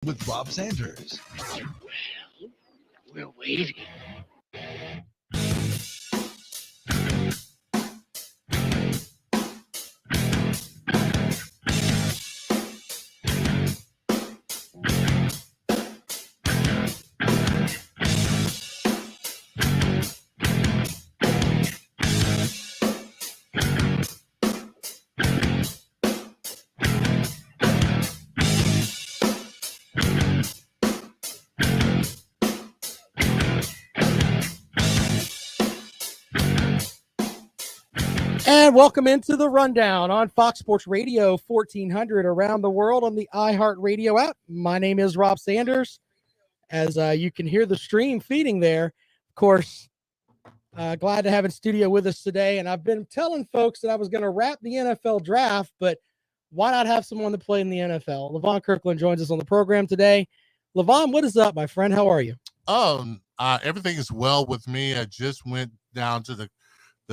with Rob Sanders. We're waiting. And welcome into the Rundown on Fox Sports Radio 1400 around the world on the iHeartRadio app. My name is Rob Sanders. As you can hear the stream feeding there, of course, glad to have in studio with us today. And I've been telling folks that I was going to wrap the NFL draft, but why not have someone to play in the NFL? Levon Kirkland joins us on the program today. Levon, what is up, my friend? How are you? Everything is well with me. I just went down to the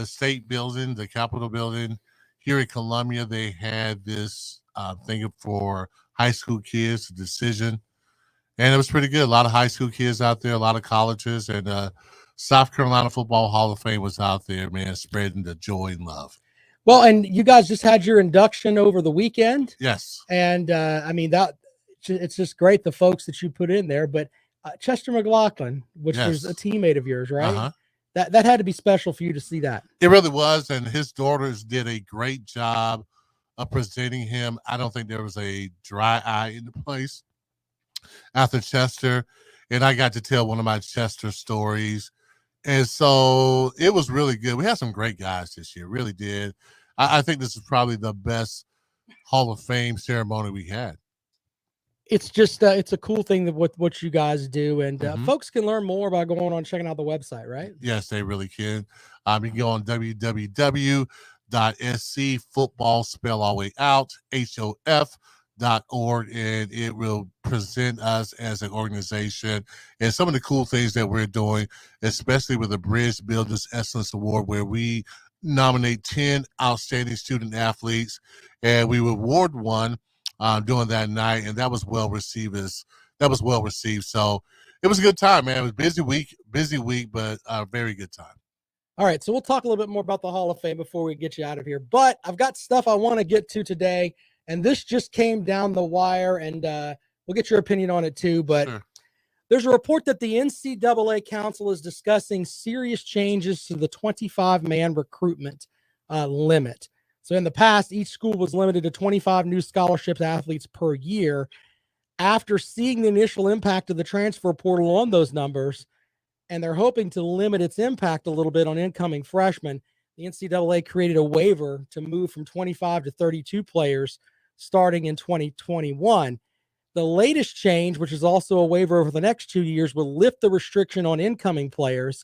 state building, the Capitol building here in Columbia. They had this thing for high school kids, decision, and it was pretty good. A lot of high school kids out there, a lot of colleges, and South Carolina Football Hall of Fame was out there, man, spreading the joy and love. Well, and you guys just had your induction over the weekend. Yes. And I mean, it's just great, the folks that you put in there. But Chester McLaughlin, which was a teammate of yours, right? Uh-huh. That had to be special for you to see that. It really was, and his daughters did a great job of presenting him. I don't think there was a dry eye in the place after Chester, and I got to tell one of my Chester stories, and so it was really good. We had some great guys this year, really did. I think this is probably the best Hall of Fame ceremony we had. It's just it's a cool thing that what you guys do, and folks can learn more by going on checking out the website, right? Yes, they really can. You can go on www.scfootball, spell all the way out, HOF.org, and it will present us as an organization and some of the cool things that we're doing, especially with the Bridge Builders Excellence Award, where we nominate 10 outstanding student athletes, and we award one during that night, and that was well received. So it was a good time, man. It was a busy week, but a very good time. All right, so we'll talk a little bit more about the Hall of Fame before we get you out of here. But I've got stuff I want to get to today, and this just came down the wire, and we'll get your opinion on it too. But There's a report that the NCAA Council is discussing serious changes to the 25-man recruitment limit. So in the past, each school was limited to 25 new scholarship athletes per year. After seeing the initial impact of the transfer portal on those numbers, and they're hoping to limit its impact a little bit on incoming freshmen, the NCAA created a waiver to move from 25 to 32 players starting in 2021. The latest change, which is also a waiver over the next 2 years, will lift the restriction on incoming players.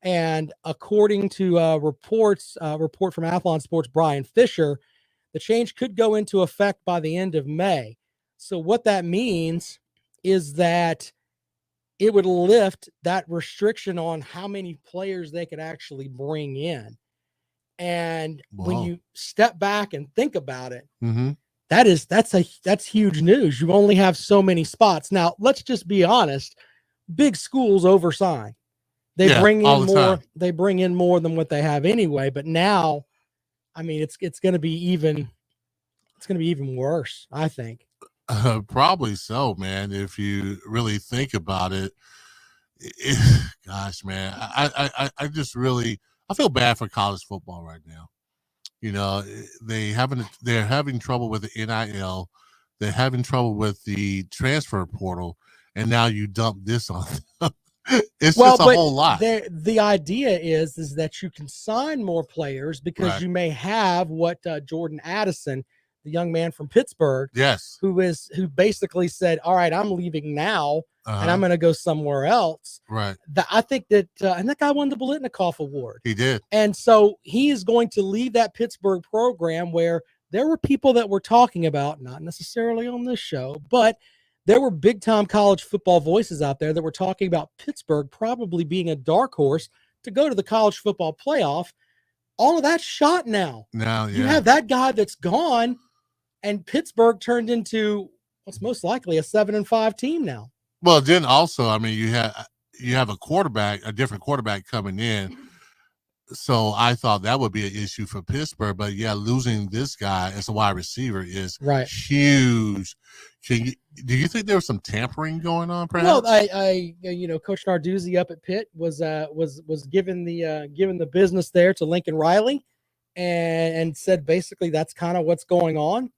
And according to report from Athlon Sports' Brian Fisher, the change could go into effect by the end of May. So what that means is that it would lift that restriction on how many players they could actually bring in. And when you step back and think about it, that's huge news. You only have so many spots. Now, let's just be honest. Big schools oversign. They bring in more. They bring in more than what they have anyway. But now, I mean, it's going to be even worse, I think. Probably so, man. If you really think about it, gosh, man, I just really I feel bad for college football right now. You know, they're having trouble with the NIL. They're having trouble with the transfer portal, and now you dump this on them. It's just a whole lot. The idea is that you can sign more players because you may have what Jordan Addison, the young man from Pittsburgh, who basically said, all right, I'm leaving now and I'm going to go somewhere else. Right. I think that, and that guy won the Biletnikoff Award. He did. And so he is going to leave that Pittsburgh program where there were people that were talking about, not necessarily on this show, but there were big-time college football voices out there that were talking about Pittsburgh probably being a dark horse to go to the college football playoff. All of that's shot now. You have that guy that's gone, and Pittsburgh turned into it's most likely a 7-5 team now. Well, then also, I mean, you have a different quarterback coming in. So I thought that would be an issue for Pittsburgh, but yeah, losing this guy as a wide receiver is huge. Do you think there was some tampering going on? Perhaps? Well, I Coach Narduzzi up at Pitt was given the business there to Lincoln Riley, and said basically that's kind of what's going on.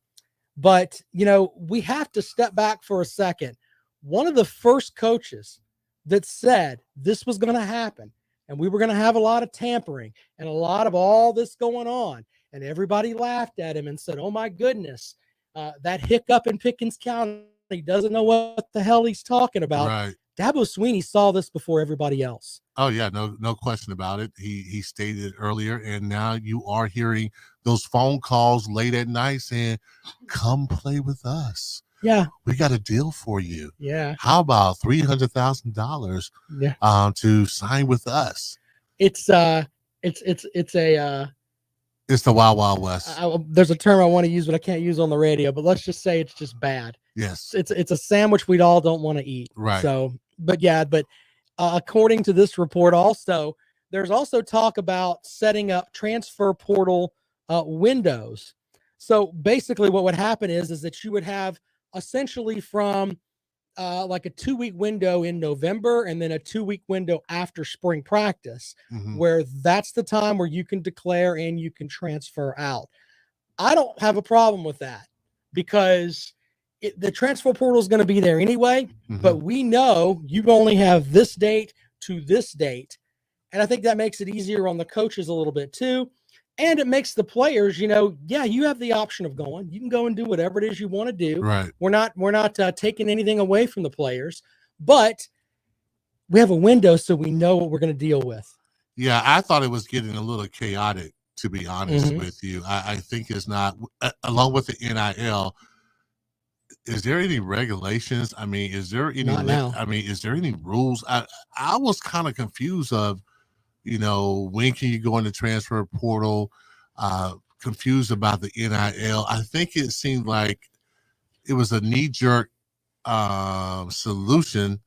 But we have to step back for a second. One of the first coaches that said this was going to happen, and we were going to have a lot of tampering and a lot of all this going on, and everybody laughed at him and said, "Oh my goodness, that hiccup in Pickens County doesn't know what the hell he's talking about." Right. Dabo Swinney saw this before everybody else. Oh yeah, no question about it. He stated it earlier, and now you are hearing those phone calls late at night saying, "Come play with us. Yeah, we got a deal for you. Yeah, how about $300,000 to sign with us?" It's the Wild Wild West. There's a term I want to use, but I can't use on the radio. But let's just say it's just bad. Yes, it's a sandwich we all don't want to eat. Right. So, but according to this report, also there's also talk about setting up transfer portal windows. So basically, what would happen is that you would have essentially from like a 2-week window in November and then a 2-week window after spring practice, where that's the time where you can declare and you can transfer out. I don't have a problem with that because the transfer portal is going to be there anyway, but we know you only have this date to this date. And I think that makes it easier on the coaches a little bit too. And it makes the players, you have the option of going. You can go and do whatever it is you want to do. Right. We're not taking anything away from the players, but we have a window so we know what we're going to deal with. Yeah, I thought it was getting a little chaotic, to be honest with you. I think it's not, along with the NIL. Is there any regulations? I mean, is there any? Is there any rules? I was kind of confused of, when can you go in the transfer portal? Confused about the NIL. I think it seemed like it was a knee-jerk solution,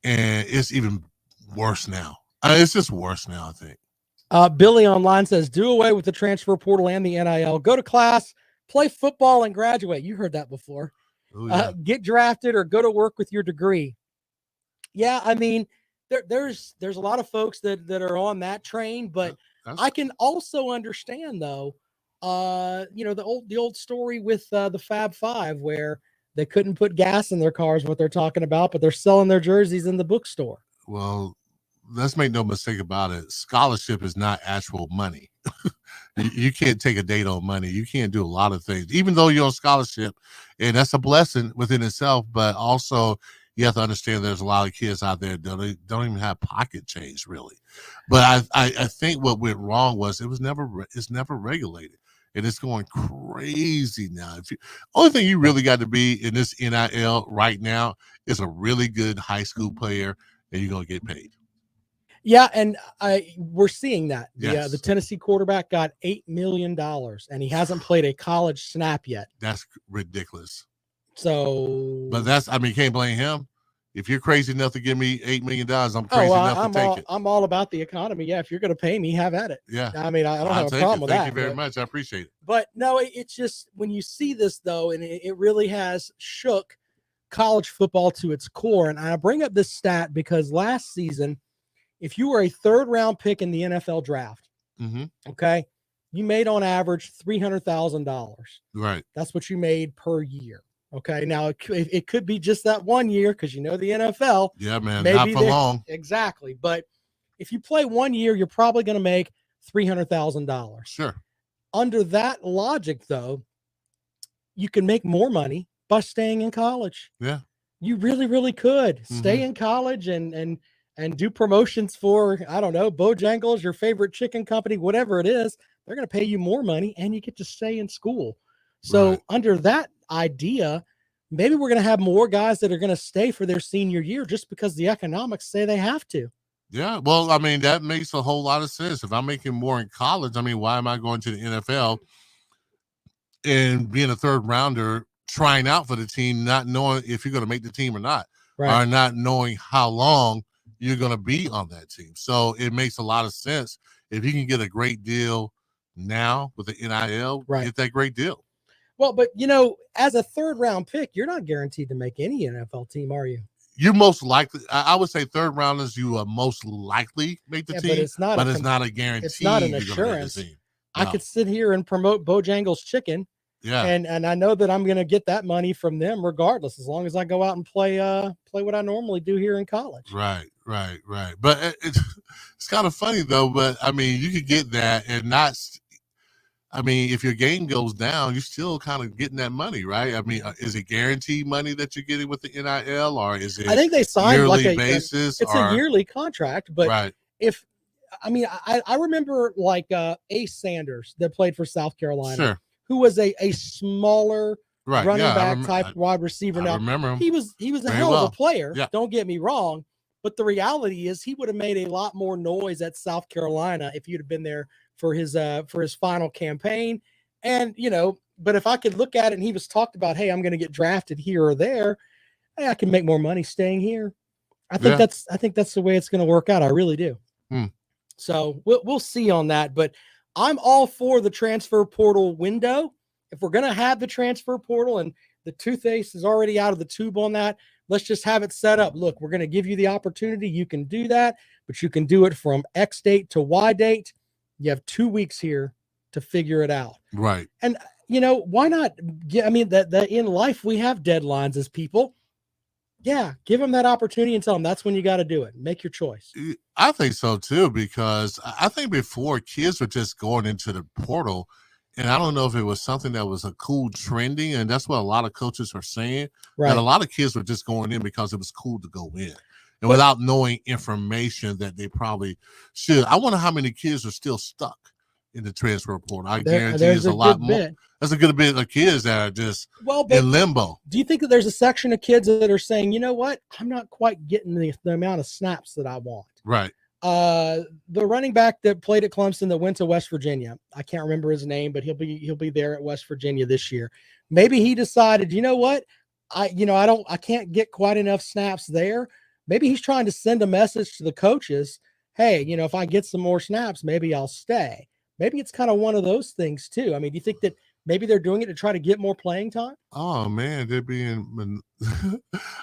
and it's even worse now. It's just worse now, I think. Billy Online says, do away with the transfer portal and the NIL. Go to class, play football, and graduate. You heard that before. Ooh, yeah. Get drafted or go to work with your degree. Yeah, I mean, there's a lot of folks that are on that train, but I can also understand though, the old story with the Fab Five where they couldn't put gas in their cars, what they're talking about, but they're selling their jerseys in the bookstore. Well, let's make no mistake about it. Scholarship is not actual money. You can't take a date on money. You can't do a lot of things, even though you're on scholarship, and that's a blessing within itself. But also, you have to understand there's a lot of kids out there that don't even have pocket change, really. But I think what went wrong was it's never regulated, and it's going crazy now. Only thing you really got to be in this NIL right now is a really good high school player, and you're gonna get paid. Yeah, and we're seeing that. Yes. The Tennessee quarterback got $8 million, and he hasn't played a college snap yet. That's ridiculous. So, but can't blame him. If you're crazy enough to give me $8 million, I'm crazy enough to take it. I'm all about the economy. Yeah, if you're going to pay me, have at it. Yeah. I mean, I don't have a problem with that. Thank you very much. I appreciate it. But no, it's just when you see this, though, and it really has shook college football to its core. And I bring up this stat because last season, if you were a third-round pick in the NFL draft, okay, you made on average $300,000. Right. That's what you made per year. Okay. Now it could be just that 1 year because the NFL. Yeah, man. Not for long. Exactly. But if you play 1 year, you're probably going to make $300,000. Sure. Under that logic, though, you can make more money by staying in college. Yeah. You really, really could stay in college and do promotions for, I don't know, Bojangles, your favorite chicken company, whatever it is. They're going to pay you more money and you get to stay in school. So under that idea, maybe we're going to have more guys that are going to stay for their senior year just because the economics say they have to. Yeah. Well, I mean, that makes a whole lot of sense. If I'm making more in college, I mean, why am I going to the NFL and being a third rounder trying out for the team, not knowing if you're going to make the team or not, Right. or not knowing how long you're going to be on that team. So it makes a lot of sense if you can get a great deal now with the NIL, Right. get that great deal. Well, but as a 3rd round pick, you're not guaranteed to make any NFL team, are you? You most likely, I would say 3rd rounders, you are most likely make the team, but it's not a guarantee. It's not an you're gonna make the assurance. team. I No. could sit here and promote Bojangles Chicken, Yeah. and I know that I'm going to get that money from them regardless, as long as I go out and play what I normally do here in college. Right. But it's kind of funny though. But I mean, you could get that and not. I mean, if your game goes down, you're still kind of getting that money, right? I mean, is it guaranteed money that you're getting with the NIL, or is it? I think they signed yearly like basis. It's a yearly contract, but right. I remember like Ace Sanders that played for South Carolina, Sure. who was a smaller Right. running yeah, back type wide receiver. I Now remember him. he was a very hell of well. a player. Yeah. Don't get me wrong, but the reality is he would have made a lot more noise at South Carolina if you'd have been there for his final campaign. And but if I could look at it and he was talked about, hey, I'm going to get drafted here or there, hey, I can make more money staying here. I think that's the way it's going to work out. I really do. So we'll see on that, but I'm all for the transfer portal window. If we're going to have the transfer portal and the toothpaste is already out of the tube on that, let's just have it set up. Look, we're going to give you the opportunity. You can do that, but you can do it from X date to Y date. You have 2 weeks here to figure it out. Right. And, why not? That in life, we have deadlines as people. Yeah, give them that opportunity and tell them that's when you got to do it. Make your choice. I think so too, because I think before kids were just going into the portal, and I don't know if it was something that was a cool trending, and that's what a lot of coaches are saying. Right. That a lot of kids were just going in because it was cool to go in, and without knowing information that they probably should. I wonder how many kids are still stuck in the transfer portal. I guarantee there's a lot more. There's a good bit of kids that are just in limbo. Do you think that there's a section of kids that are saying, you know what, I'm not quite getting the amount of snaps that I want? Right. The running back that played at Clemson that went to West Virginia, I can't remember his name, but he'll be there at West Virginia this year. Maybe he decided, you know what, I can't get quite enough snaps there. Maybe he's trying to send a message to the coaches. Hey, if I get some more snaps, maybe I'll stay. Maybe it's kind of one of those things too. I mean, do you think that maybe they're doing it to try to get more playing time? Oh man, they're being.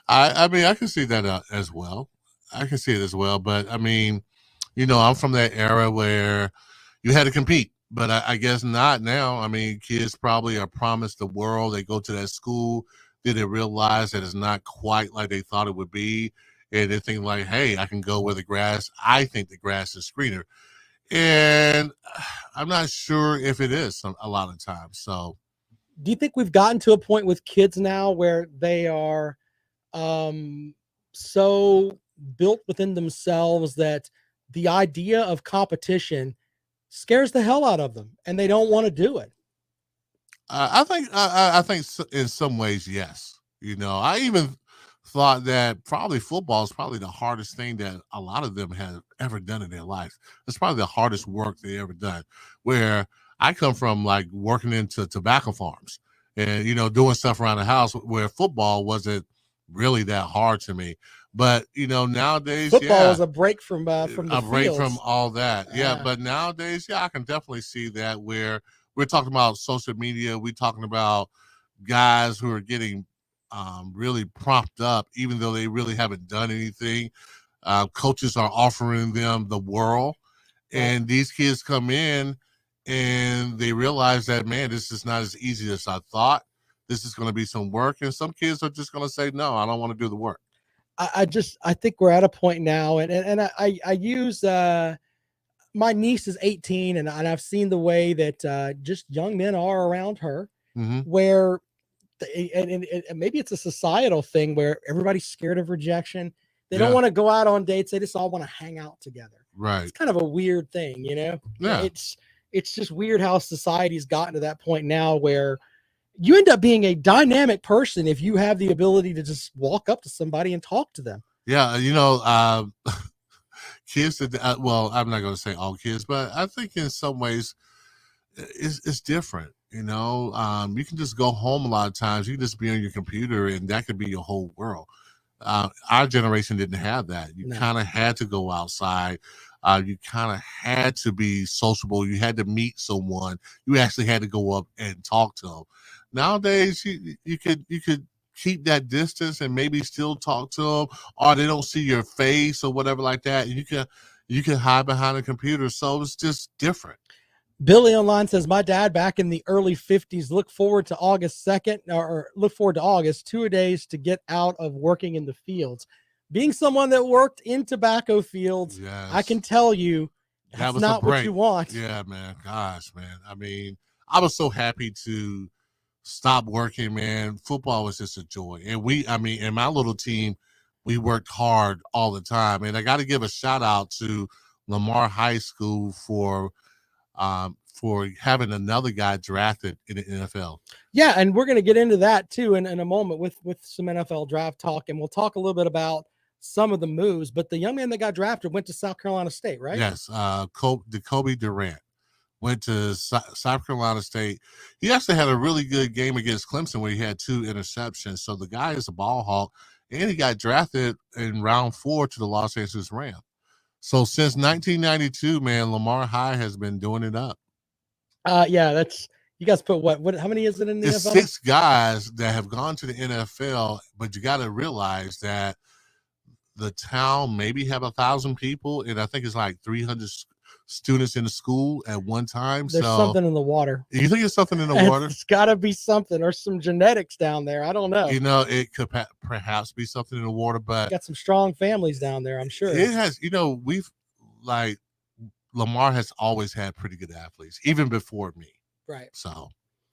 I mean, I can see that as well. I can see it as well, but I mean, I'm from that era where you had to compete, but I guess not now. I mean, kids probably are promised the world. They go to that school, then they realize that it's not quite like they thought it would be, and they think like, "Hey, I can go where I think the grass is greener." And I'm not sure if it is a lot of times. So do you think we've gotten to a point with kids now where they are so built within themselves that the idea of competition scares the hell out of them and they don't want to do it? I think in some ways, yes. I even thought that probably football is probably the hardest thing that a lot of them have ever done in their life. It's probably the hardest work they ever done. Where I come from, like working into tobacco farms and, doing stuff around the house, where football wasn't really that hard to me. But, nowadays, football is a break from the break fields. from all that. Yeah. But nowadays, I can definitely see that, where we're talking about social media. We're talking about guys who are getting really propped up, even though they really haven't done anything. Coaches are offering them the world, and these kids come in and they realize that, man, this is not as easy as I thought. This is going to be some work, and some kids are just going to say, no, I don't want to do the work. I think we're at a point now, and I use my niece is 18, and I've seen the way that just young men are around her, where and maybe it's a societal thing where everybody's scared of rejection. They don't want to go out on dates. They just all want to hang out together. Right. It's kind of a weird thing, Yeah. It's just weird how society's gotten to that point now where you end up being a dynamic person if you have the ability to just walk up to somebody and talk to them. Yeah. Kids that, well, I'm not going to say all kids, but I think in some ways it's different. You know, you can just go home a lot of times. You can just be on your computer, and that could be your whole world. Our generation didn't have that. You No. kind of had to go outside. You kind of had to be sociable. You had to meet someone. You actually had to go up and talk to them. Nowadays, you could keep that distance and maybe still talk to them, or they don't see your face or whatever like that. You can hide behind a computer. So it's just different. Billy Online says, my dad back in the early 50s look forward to August 2nd or look forward to August 2 days to get out of working in the fields. Being someone that worked in tobacco fields, Yes. I can tell you That that's was a not what break. you want. Yeah, man. Gosh, man. I mean, I was so happy to stop working, man. Football was just a joy. And in my little team, we worked hard all the time. And I got to give a shout out to Lamar High School for having another guy drafted in the NFL. Yeah, and we're going to get into that too in a moment with some NFL draft talk, and we'll talk a little bit about some of the moves. But the young man that got drafted went to South Carolina State, right? Yes, Jacoby Durant went to South Carolina State. He actually had a really good game against Clemson where he had 2 interceptions. So the guy is a ball hawk, and he got drafted in round 4 to the Los Angeles Rams. So since 1992, man, Lamar High has been doing it up. Yeah, that's you guys put what? How many is it in the It's NFL? 6 guys that have gone to the NFL, but you got to realize that the town maybe have 1,000 people, and I think it's like 300 students in the school at one time. There's so something in the water. You think it's something in the water? It's got to be something or some genetics down there. I don't know. You know, it could perhaps be something in the water, but Got some strong families down there, I'm sure. it has. Lamar has always had pretty good athletes, even before me. Right. So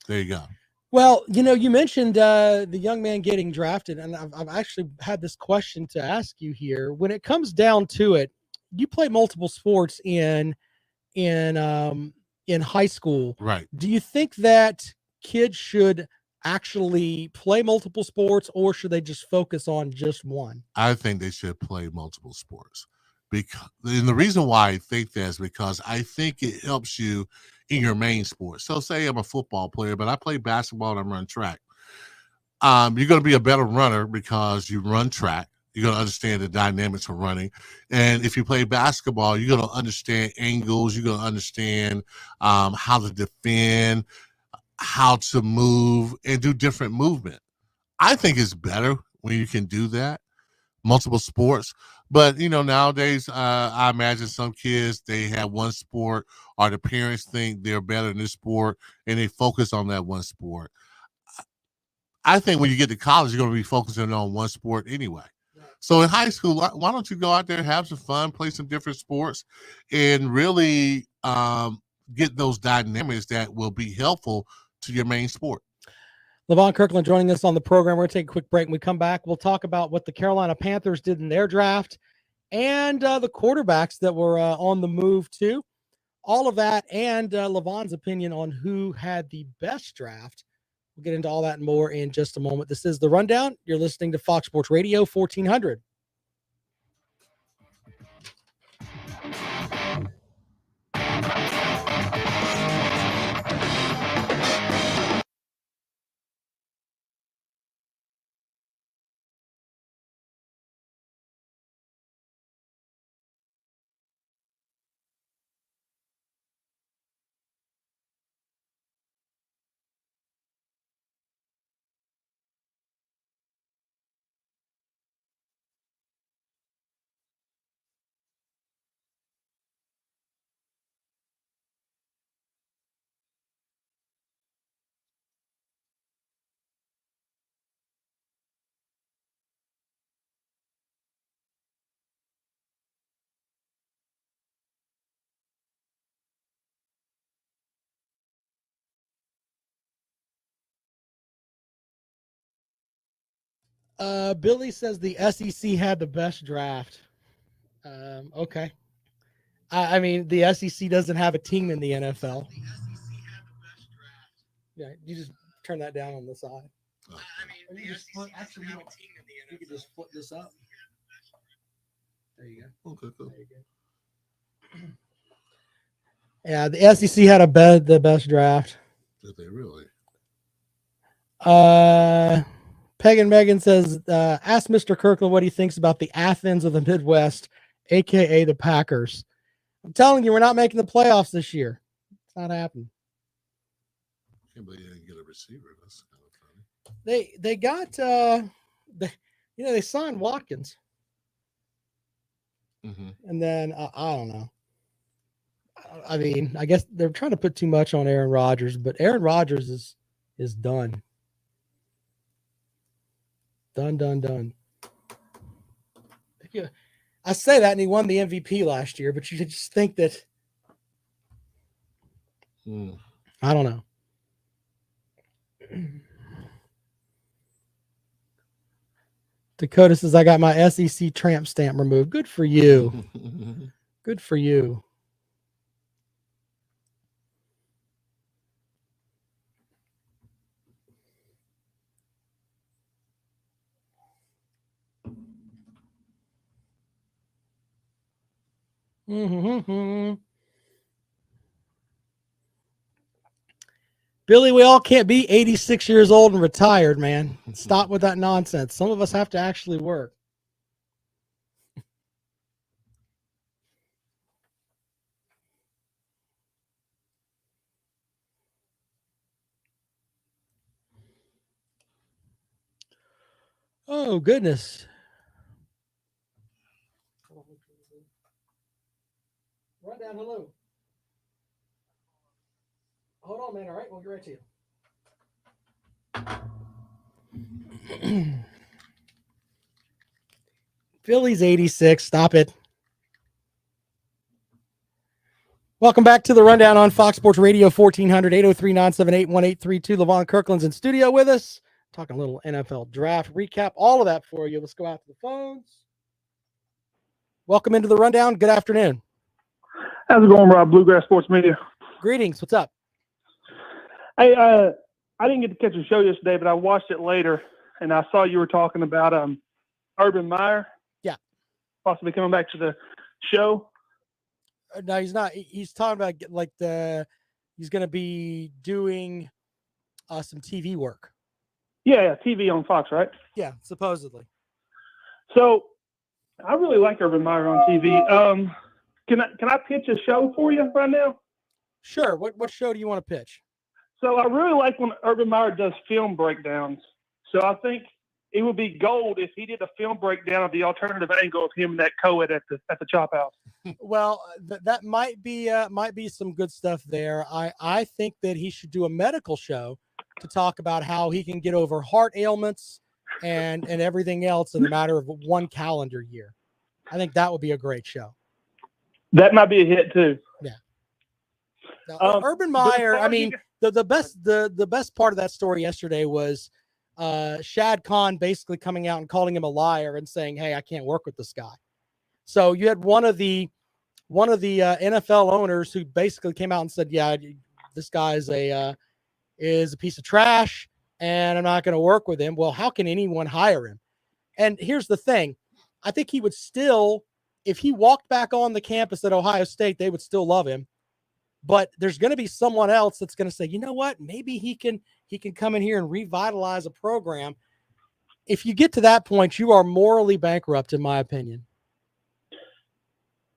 there you go. Well, you mentioned the young man getting drafted, and I've actually had this question to ask you here. When it comes down to it, you play multiple sports in high school. Right. Do you think that kids should actually play multiple sports, or should they just focus on just one? I think they should play multiple sports. And the reason why I think that is because I think it helps you in your main sport. So say I'm a football player, but I play basketball and I run track. You're going to be a better runner because you run track. You're going to understand the dynamics of running. And if you play basketball, you're going to understand angles. You're going to understand how to defend, how to move, and do different movement. I think it's better when you can do that, multiple sports. But, nowadays, I imagine some kids, they have one sport, or the parents think they're better in this sport, and they focus on that one sport. I think when you get to college, you're going to be focusing on one sport anyway. So in high school, why don't you go out there, have some fun, play some different sports, and really get those dynamics that will be helpful to your main sport. Levon Kirkland joining us on the program. We're going to take a quick break. When we come back, we'll talk about what the Carolina Panthers did in their draft and the quarterbacks that were on the move too. All of that and Levon's opinion on who had the best draft. We'll get into all that and more in just a moment. This is The Rundown. You're listening to Fox Sports Radio 1400. Billy says the SEC had the best draft. Okay. I mean, the SEC doesn't have a team in the NFL. Yeah, you just turn that down on the side. I mean, you could just flip this up. There you go. Okay, cool. There you go. Yeah, the SEC had the best draft. Did they really? Pagan Megan says, ask Mr. Kirkland what he thinks about the Athens of the Midwest, aka the Packers. I'm telling you, we're not making the playoffs this year. It's not happening. Can't believe you didn't get a receiver. That's kind of funny. They got they signed Watkins. Mm-hmm. And then I don't know. I mean, I guess they're trying to put too much on Aaron Rodgers, but Aaron Rodgers is done. Done. Yeah, I say that, and he won the MVP last year, but you just think that. I don't know. Dakota says, I got my SEC tramp stamp removed. Good for you. Good for you. Billy, we all can't be 86 years old and retired, man. Stop with that nonsense. Some of us have to actually work. Oh, goodness. Rundown, hello. Hold on, man. All right, we'll get right to you. Philly's 86. Stop it. Welcome back to the Rundown on Fox Sports Radio, 1400 803-978-1832. LaVon Kirkland's in studio with us. Talking a little NFL draft recap, all of that for you. Let's go out to the phones. Welcome into the Rundown. Good afternoon. How's it going, Rob? Bluegrass Sports Media. Greetings. What's up? Hey, I didn't get to catch the show yesterday, but I watched it later, and I saw you were talking about Urban Meyer. Yeah. Possibly coming back to the show. No, he's not. He's talking about he's going to be doing some TV work. Yeah, TV on Fox, right? Yeah, supposedly. So I really like Urban Meyer on TV. Can I pitch a show for you right now? Sure. What show do you want to pitch? So I really like when Urban Meyer does film breakdowns. So I think it would be gold if he did a film breakdown of the alternative angle of him and that co-ed at the Chop House. Well, that might be some good stuff there. I think that he should do a medical show to talk about how he can get over heart ailments and everything else in a matter of one calendar year. I think that would be a great show. That might be a hit too. Yeah. Now, Urban Meyer, I mean, the best part of that story yesterday was Shad Khan basically coming out and calling him a liar and saying, "Hey, I can't work with this guy." So you had one of the NFL owners who basically came out and said, "Yeah, this guy is a piece of trash, and I'm not going to work with him." Well, how can anyone hire him? And here's the thing: I think he would still, if he walked back on the campus at Ohio State, they would still love him. But there's going to be someone else that's going to say, you know what? Maybe he can come in here and revitalize a program. If you get to that point, you are morally bankrupt, in my opinion.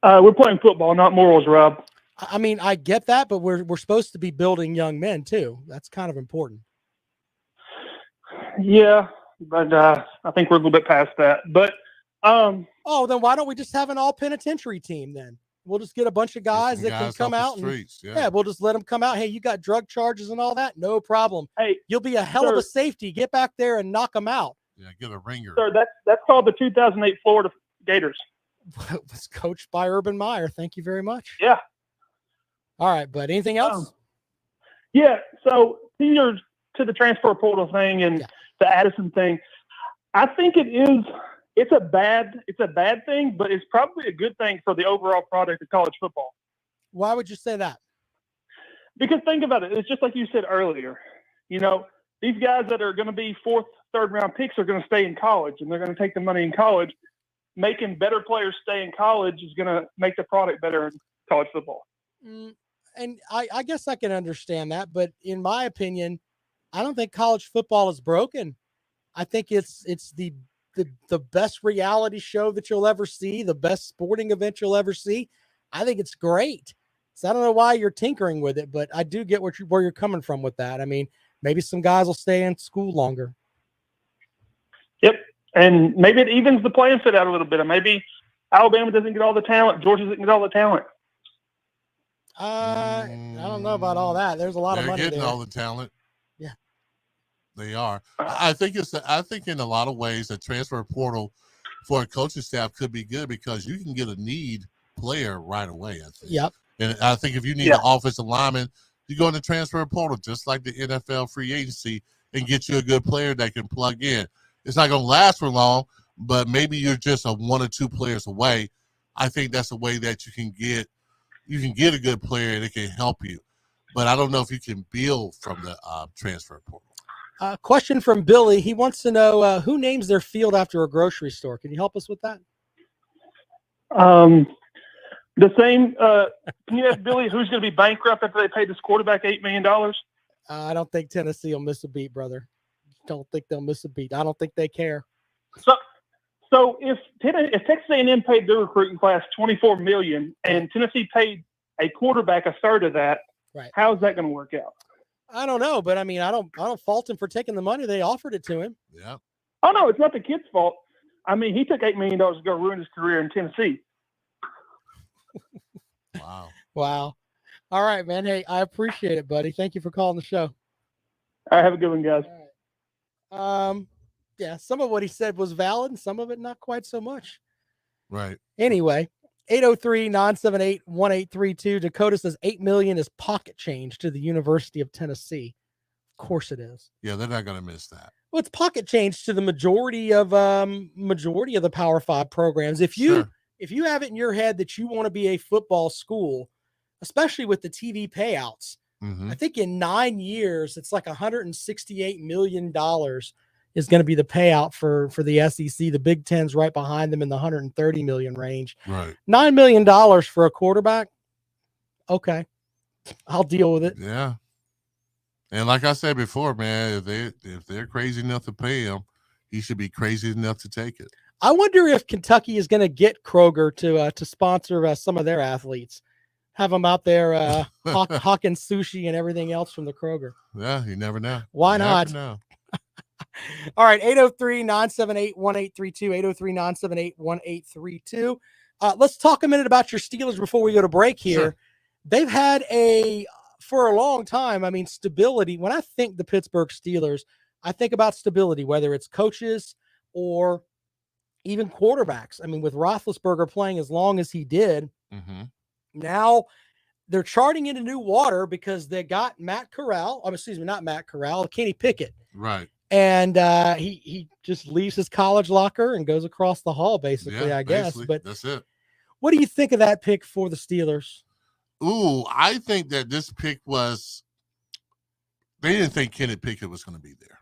We're playing football, not morals, Rob. I mean, I get that, but we're supposed to be building young men too. That's kind of important. Yeah, but I think we're a little bit past that. But then why don't we just have an all penitentiary team then? We'll just get a bunch of guys that can come out and we'll just let them come out. Hey, you got drug charges and all that? No problem. Hey, you'll be a hell of a safety. Get back there and knock them out. Yeah, get a ringer. Sir, that's called the 2008 Florida Gators. It was coached by Urban Meyer. Thank you very much. Yeah. All right, but anything else? Yeah. So to the transfer portal thing and the Addison thing, I think it's a bad thing, but it's probably a good thing for the overall product of college football. Why would you say that? Because think about it. It's just like you said earlier. You know, these guys that are going to be fourth, third round picks are going to stay in college, and they're going to take the money in college. Making better players stay in college is going to make the product better in college football. and I guess I can understand that, but in my opinion, I don't think college football is broken. I think it's the best reality show that you'll ever see, the best sporting event you'll ever see. I think it's great. So I don't know why you're tinkering with it, but I do get where you're coming from with that. I mean, maybe some guys will stay in school longer. Yep. And maybe it evens the playing field out a little bit. And maybe Alabama doesn't get all the talent. Georgia doesn't get all the talent. I don't know about all that. There's a lot of money They're getting there. all the talent. Yeah. They are. I think in a lot of ways the transfer portal for a coaching staff could be good because you can get a need player right away, I think. Yep. And I think if you need an offensive lineman, you go in the transfer portal just like the NFL free agency and get you a good player that can plug in. It's not going to last for long, but maybe you're just a 1 or 2 players away. I think that's a way that you can get a good player and it can help you. But I don't know if you can build from the transfer portal. Question from Billy. He wants to know who names their field after a grocery store. Can you help us with that? The same. Can you ask Billy who's going to be bankrupt after they pay this quarterback $8 million? I don't think Tennessee will miss a beat, brother. Don't think they'll miss a beat. I don't think they care. So if Texas A&M paid their recruiting class $24 million and Tennessee paid a quarterback a third of that, right? How is that going to work out? I don't know, but I mean, I don't fault him for taking the money. They offered it to him. Yeah. Oh no, it's not the kid's fault. I mean, he took $8 million to go ruin his career in Tennessee. Wow. All right, man. Hey, I appreciate it, buddy. Thank you for calling the show. All right, have a good one, guys. All right. Yeah, some of what he said was valid, and some of it not quite so much. Right. Anyway, 803-978-1832. Dakota says $8 million is pocket change to the University of Tennessee. Of course it is. Yeah, they're not going to miss that. Well, it's pocket change to the majority of the Power 5 programs. If you have it in your head that you want to be a football school, especially with the TV payouts, I think in 9 years it's like $168 million is going to be the payout for the SEC. The Big Ten's right behind them in the $130 million range. Right. $9 million for a quarterback. Okay, I'll deal with it. Yeah. And like I said before, man, if they're crazy enough to pay him, he should be crazy enough to take it. I wonder if Kentucky is going to get Kroger to sponsor some of their athletes, have them out there hawking sushi and everything else from the Kroger. Yeah, you never know. Why not? Know. All right, 803-978-1832, 803-978-1832. Let's talk a minute about your Steelers before we go to break here. Sure. They've had for a long time, I mean, stability. When I think the Pittsburgh Steelers, I think about stability, whether it's coaches or even quarterbacks. I mean, with Roethlisberger playing as long as he did, now they're charting into new water because they got Matt Corral. Not Matt Corral, Kenny Pickett. Right. And he just leaves his college locker and goes across the hall, basically, I guess. But that's it. What do you think of that pick for the Steelers? Ooh, I think that this pick they didn't think Kenny Pickett was going to be there.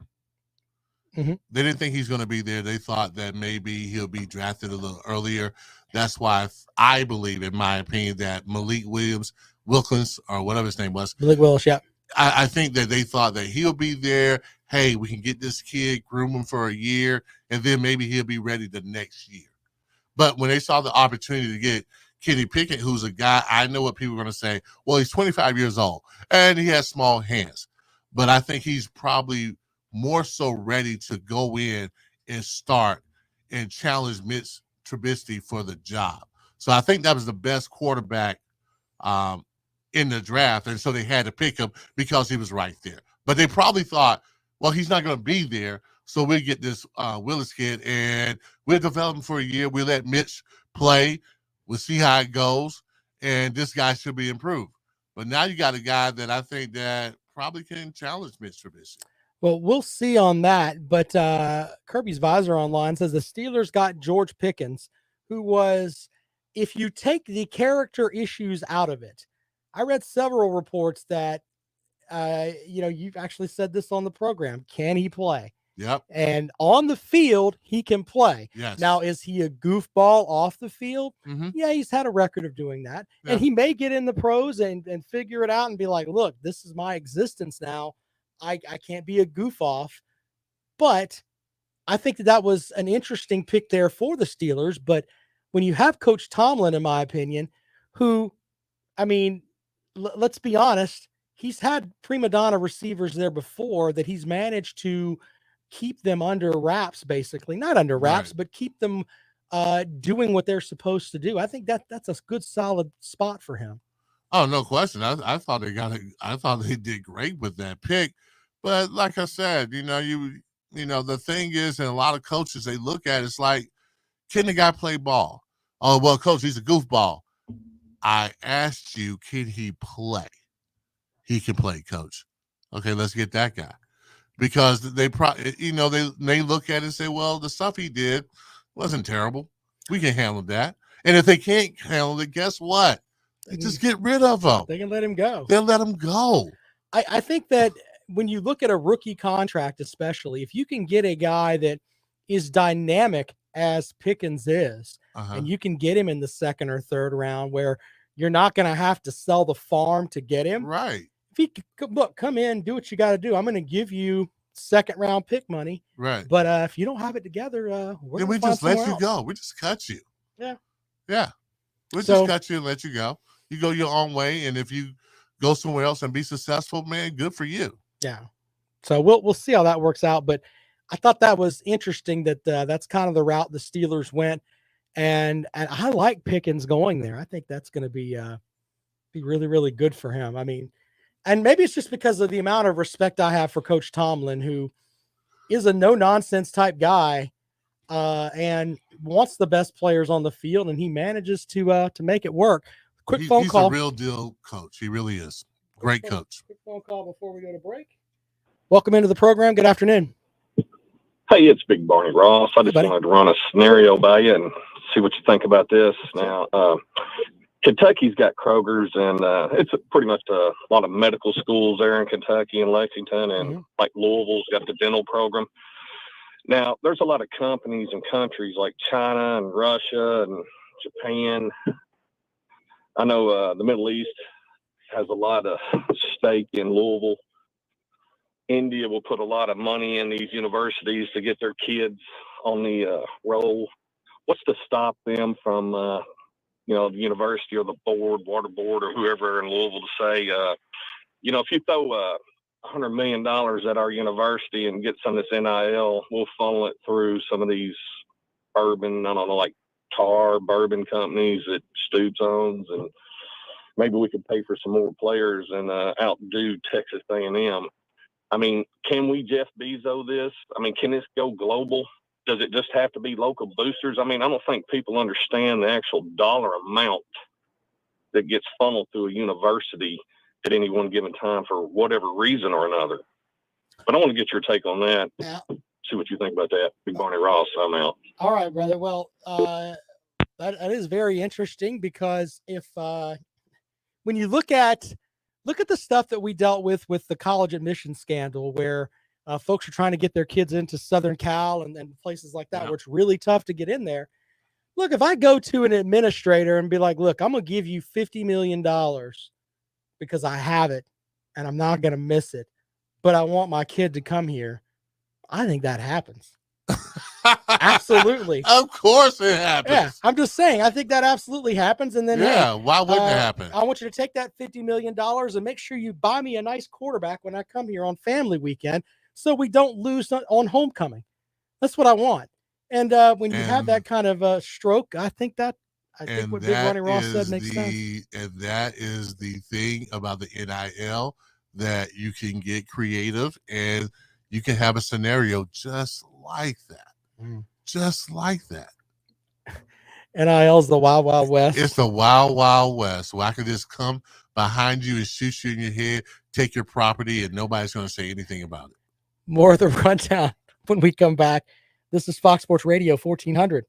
They didn't think he's going to be there. They thought that maybe he'll be drafted a little earlier. That's why I believe, in my opinion, that Malik Wilkins, or whatever his name was. Malik Willis, yeah. I think that they thought that he'll be there. Hey, we can get this kid, groom him for a year, and then maybe he'll be ready the next year. But when they saw the opportunity to get Kenny Pickett, who's a guy, I know what people are going to say. Well, he's 25 years old, and he has small hands. But I think he's probably more so ready to go in and start and challenge Mitch Trubisky for the job. So I think that was the best quarterback in the draft, and so they had to pick him because he was right there. But they probably thought, well, he's not going to be there, so we'll get this Willis kid, and we'll develop him for a year. We'll let Mitch play. We'll see how it goes, and this guy should be improved. But now you got a guy that I think that probably can challenge Mitch Trubisky. Well, we'll see on that. But Kirby's Visor Online says the Steelers got George Pickens, who was, if you take the character issues out of it, I read several reports that, you've actually said this on the program. Can he play? Yep. And on the field, he can play. Yes. Now, is he a goofball off the field? Mm-hmm. Yeah, he's had a record of doing that. Yeah. And he may get in the pros and figure it out and be like, look, this is my existence now. I can't be a goof off. But I think that was an interesting pick there for the Steelers. But when you have Coach Tomlin, in my opinion, who, I mean, let's be honest, he's had prima donna receivers there before that he's managed to keep them under wraps, basically not under wraps, Right. but keep them doing what they're supposed to do. I think that's a good, solid spot for him. Oh, no question. I thought they got it. I thought they did great with that pick. But like I said, you know, the thing is, and a lot of coaches, they look at it, it's like, can the guy play ball? Oh, well, coach, he's a goofball. I asked you, can he play? He can play, coach. Okay, let's get that guy. Because they probably, you know, they look at it and say, well, the stuff he did wasn't terrible. We can handle that. And if they can't handle it, guess what? They just get rid of him. They can let him go. They'll let him go. I think that when you look at a rookie contract, especially, if you can get a guy that is dynamic as Pickens is, and you can get him in the second or third round where you're not going to have to sell the farm to get him. Right. If he look, come in, do what you got to do. I'm going to give you second round pick money. Right. But if you don't have it together, we just let you go. We just cut you. Yeah. Yeah. We just cut you and let you go. You go your own way. And if you go somewhere else and be successful, man, good for you. Yeah. So we'll see how that works out. But I thought that was interesting that that's kind of the route the Steelers went. And I like Pickens going there. I think that's going to be really, really good for him. I mean, and maybe it's just because of the amount of respect I have for Coach Tomlin, who is a no-nonsense type guy and wants the best players on the field, and he manages to make it work. Quick phone call. He's a real deal coach. He really is. Great coach. Quick phone call before we go to break. Welcome into the program. Good afternoon. Hey, it's Big Barney Ross. I just wanted to run a scenario by you and see what you think about this. Now, Kentucky's got Kroger's, and it's pretty much a lot of medical schools there in Kentucky and Lexington, and like Louisville's got the dental program. Now, there's a lot of companies and countries like China and Russia and Japan. I know the Middle East has a lot of stake in Louisville. India will put a lot of money in these universities to get their kids on the roll. What's to stop them from, the university or the board, water board, or whoever in Louisville to say, if you throw $100 million at our university and get some of this NIL, we'll funnel it through some of these bourbon, I don't know, like tar bourbon companies that Stoops owns, and maybe we could pay for some more players and outdo Texas A&M. I mean, can we Jeff Bezos this? I mean, can this go global? Does it just have to be local boosters? I mean, I don't think people understand the actual dollar amount that gets funneled through a university at any one given time for whatever reason or another. But I want to get your take on that. Yeah. See what you think about that. Big Barney Ross, I'm out. All right, brother. Well, that is very interesting because if when you look at the stuff that we dealt with the college admission scandal, where folks are trying to get their kids into Southern Cal and places like that, where it's really tough to get in there. Look, if I go to an administrator and be like, look, I'm going to give you $50 million because I have it and I'm not going to miss it, but I want my kid to come here, I think that happens. Absolutely. Of course it happens. Yeah, I'm just saying, I think that absolutely happens. And then, why wouldn't it happen? I want you to take that $50 million and make sure you buy me a nice quarterback when I come here on family weekend so we don't lose on homecoming. That's what I want. And when you have that kind of stroke, I think what Big Barney Ross said makes sense. And that is the thing about the NIL, that you can get creative and you can have a scenario just like that. Just like that. NIL's the Wild Wild West. It's the Wild Wild West, where I can just come behind you and shoot you in your head, take your property, and nobody's going to say anything about it. More of the rundown when we come back. This is Fox Sports Radio 1400.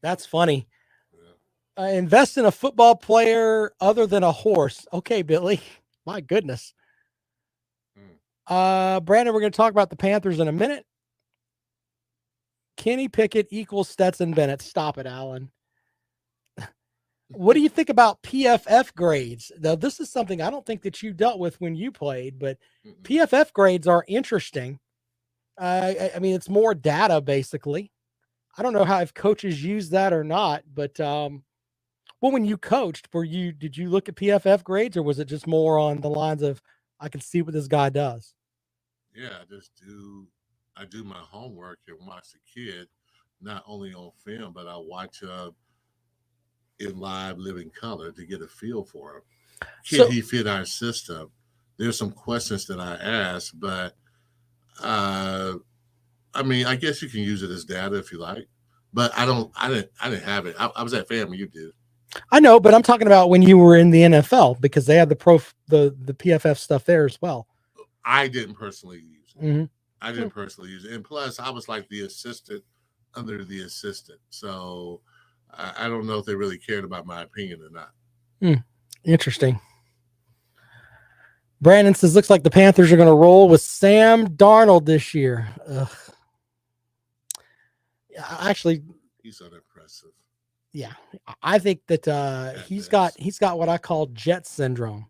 That's funny. Invest in a football player other than a horse. Okay, Billy. My goodness. Brandon, we're going to talk about the Panthers in a minute. Kenny Pickett equals Stetson Bennett. Stop it, Alan. What do you think about PFF grades? Now, this is something I don't think that you dealt with when you played, but PFF grades are interesting. I mean, it's more data, basically. I don't know how if coaches use that or not, but when you coached, did you look at PFF grades, or was it just more on the lines of I can see what this guy does? Yeah, I do my homework and watch the kid, not only on film, but I watch in live living color to get a feel for him. Can he fit our system? There's some questions that I ask, but I mean, I guess you can use it as data if you like, but I didn't have it. I was at FAM when you did. I know, but I'm talking about when you were in the NFL, because they had the PFF stuff there as well. I didn't personally use it. Mm-hmm. I didn't personally use it. And plus, I was like the assistant under the assistant. So I don't know if they really cared about my opinion or not. Interesting. Brandon says, looks like the Panthers are going to roll with Sam Darnold this year. Ugh. Actually, he's unimpressive. Yeah. I think that he's got what I call Jet syndrome.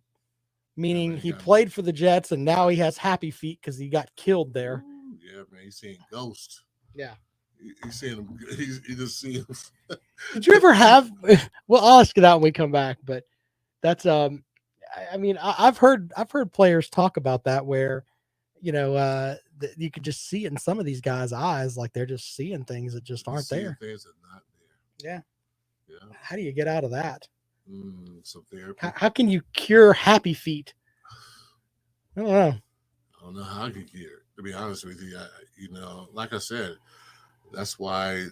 Meaning he played for the Jets and now he has happy feet because he got killed there. Yeah, man, he's seeing ghosts. Yeah. He's seeing him. He just sees him. Did you ever have? Well, I'll ask you that when we come back. But that's I mean, I've heard players talk about that where, you could just see it in some of these guys' eyes, like they're just seeing things that just aren't there. Things that are not there. Yeah. Yeah. How do you get out of that? Some therapy. How can you cure happy feet? I don't know. I don't know how I can cure it. To be honest with you, like I said, that's why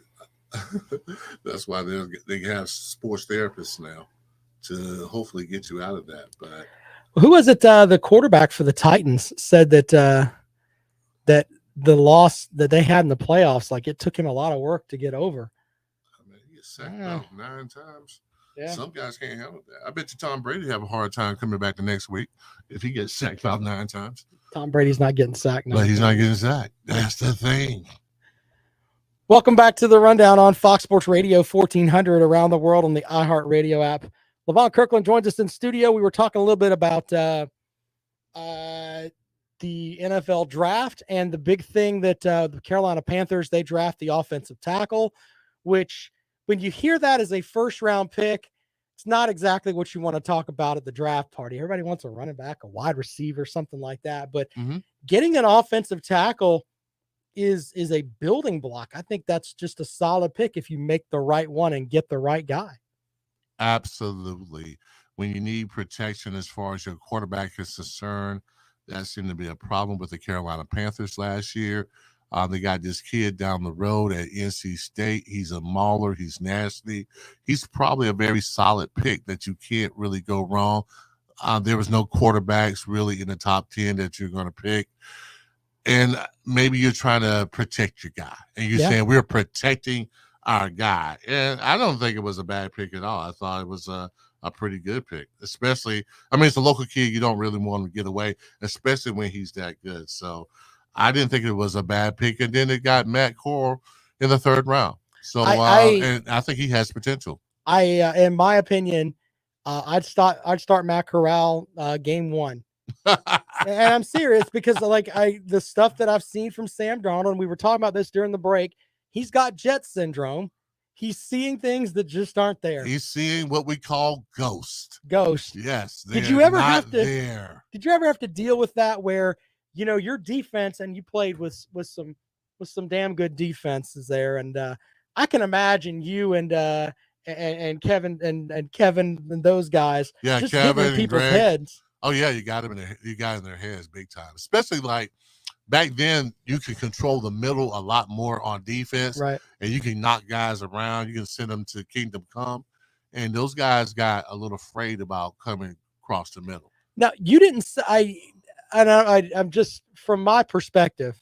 they have sports therapists now to hopefully get you out of that. But who was it? The quarterback for the Titans said that that the loss that they had in the playoffs, like it took him a lot of work to get over. I mean, he gets sacked out 9 times. Yeah. Some guys can't handle that. I bet you Tom Brady have a hard time coming back the next week if he gets sacked about 9 times. Tom Brady's not getting sacked. But he's not getting sacked. That's the thing. Welcome back to the Rundown on Fox Sports Radio 1400 around the world on the iHeartRadio app. LaVon Kirkland joins us in studio. We were talking a little bit about the NFL draft and the big thing that the Carolina Panthers, they draft the offensive tackle, which when you hear that as a first-round pick, it's not exactly what you want to talk about at the draft party. Everybody wants a running back, a wide receiver, something like that. But getting an offensive tackle is a building block. I think that's just a solid pick if you make the right one and get the right guy. Absolutely. When you need protection as far as your quarterback is concerned, that seemed to be a problem with the Carolina Panthers last year. They got this kid down the road at NC State. He's a mauler. He's nasty. He's probably a very solid pick that you can't really go wrong. There was no quarterbacks really in the top 10 that you're going to pick. And maybe you're trying to protect your guy. And you're saying we're protecting our guy. And I don't think it was a bad pick at all. I thought it was a pretty good pick, especially, I mean, it's a local kid. You don't really want him to get away, especially when he's that good. So I didn't think it was a bad pick. And then it got Matt Corral in the 3rd round. So and I think he has potential. In my opinion, I'd start Matt Corral game 1. And I'm serious because the stuff that I've seen from Sam Darnold, and we were talking about this during the break, he's got Jet syndrome. He's seeing things that just aren't there. He's seeing what we call ghost. Yes. Did you ever have to deal with that where, your defense, and you played with some damn good defenses there. And I can imagine you and Kevin and Kevin and those guys just Kevin hitting people's Greg. Heads. Oh yeah, you got in their heads big time. Especially like back then, you could control the middle a lot more on defense, right? And you can knock guys around. You can send them to Kingdom Come, and those guys got a little afraid about coming across the middle. Now you didn't. I'm just from my perspective.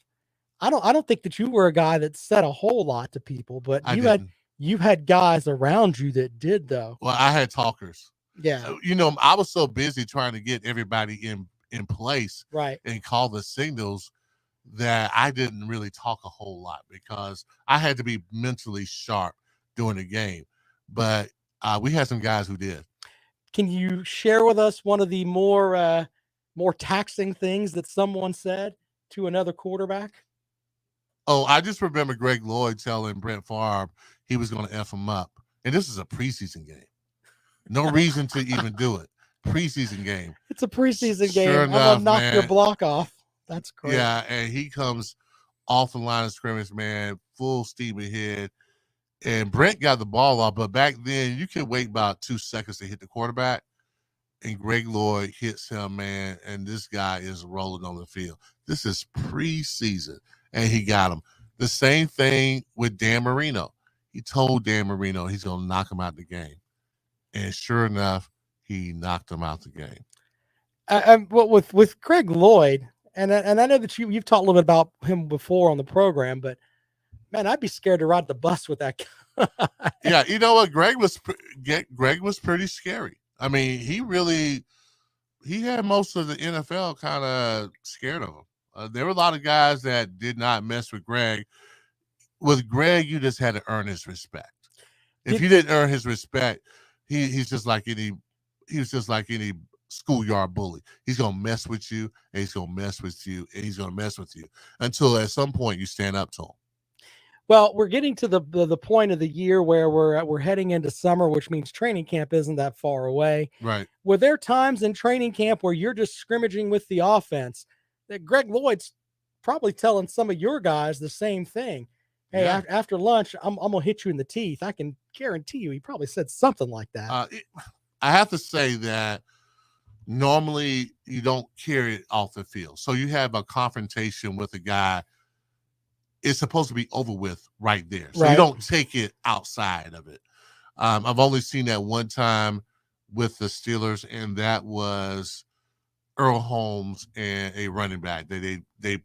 I don't think that you were a guy that said a whole lot to people, but you had guys around you that did though. Well, I had talkers. Yeah. I was so busy trying to get everybody in place Right. and call the signals that I didn't really talk a whole lot because I had to be mentally sharp during the game. But we had some guys who did. Can you share with us one of the more taxing things that someone said to another quarterback? Oh, I just remember Greg Lloyd telling Brent Favre he was going to F him up. And this is a preseason game. No reason to even do it. Preseason game. It's a preseason Sure game. enough, I'm gonna knock your man. block off. That's great. Yeah, and he comes off the line of scrimmage, man, full steam ahead. And Brent got the ball off, but back then you could wait about 2 seconds to hit the quarterback. And Greg Lloyd hits him, man, and this guy is rolling on the field. This is preseason, and he got him. The same thing with Dan Marino. He told Dan Marino he's going to knock him out the game. And sure enough, he knocked him out the game. Well, with Greg Lloyd, and I know that you've talked a little bit about him before on the program, but man, I'd be scared to ride the bus with that guy. Yeah, you know what? Greg was pretty scary. I mean, he had most of the NFL kind of scared of him. There were a lot of guys that did not mess with Greg. With Greg, you just had to earn his respect. If you didn't earn his respect, he's just like any schoolyard bully. He's gonna mess with you, and he's gonna mess with you, and he's gonna mess with you until at some point you stand up to him. Well, we're getting to the point of the year where we're heading into summer, which means training camp isn't that far away. Right. Were there times in training camp where you're just scrimmaging with the offense that Greg Lloyd's probably telling some of your guys the same thing? Hey, Yeah. after lunch, I'm gonna hit you in the teeth. I can guarantee you, he probably said something like that. I have to say that normally you don't carry it off the field. So you have a confrontation with a guy. It's supposed to be over with right there. So you don't take it outside of it. I've only seen that one time with the Steelers, and that was Earl Holmes and a running back. They